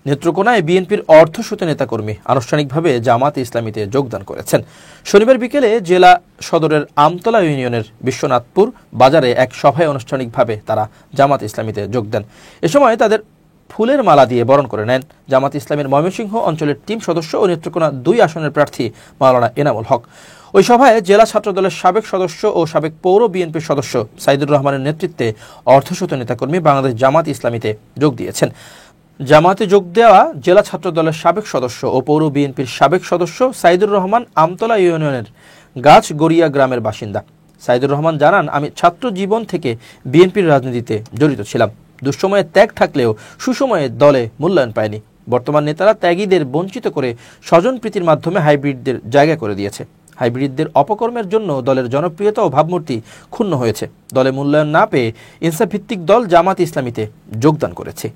নেত্রকোনায় বিএনপির অর্ধশত নেতাকর্মী আনুষ্ঠানিকভাবে জামাতে ইসলামীতে যোগদান করেছেন। শনিবার বিকেলে জেলা সদরের আমতলা ইউনিয়নের বিশ্বনাথপুর বাজারে এক সভায় আনুষ্ঠানিকভাবে তারা জামাতে ইসলামীতে যোগ দেন। এ সময় তাদের ফুলের মালা দিয়ে বরণ করে নেন জামাতে ইসলামীর ময়মনসিংহ অঞ্চলের টিম সদস্য ও নেত্রকোনা 2 আসনের প্রার্থী মাওলানা এনামুল হক। ওই সভায় জেলা ছাত্রদলের সাবেক সদস্য ও সাবেক পৌর বিএনপির সদস্য সাইদুর রহমানের নেতৃত্বে অর্ধশত নেতাকর্মী বাংলাদেশ জামাতে ইসলামীতে যোগ দিয়েছেন। জামাতে যোগ দেওয়া জেলা ছাত্রদলের সাবেক সদস্য ও পৌর বিএনপির সাবেক সদস্য সাইদুর রহমান আমতলা ইউনিয়নের গাছগড়িয়া গ্রামের বাসিন্দা। সাইদুর রহমান জানান, আমি ছাত্র জীবন থেকে বিএনপির রাজনীতিতে জড়িত ছিলাম। দুঃসময়ে ত্যাগ থাকলেও সুসময়ে দলে মূল্যায়ন পায়নি। বর্তমান নেতারা ত্যাগীদের বঞ্চিত করে স্বজনপ্রীতির মাধ্যমে হাইব্রিডদের জায়গা করে দিয়েছে। হাইব্রিডদের অপকর্মের জন্য দলের জনপ্রিয়তা ও ভাবমূর্তি ক্ষুণ্ণ হয়েছে। দলে মূল্যায়ন না পেয়ে ইনসাফ ভিত্তিক দল জামাত ইসলামীতে যোগদান করেছে।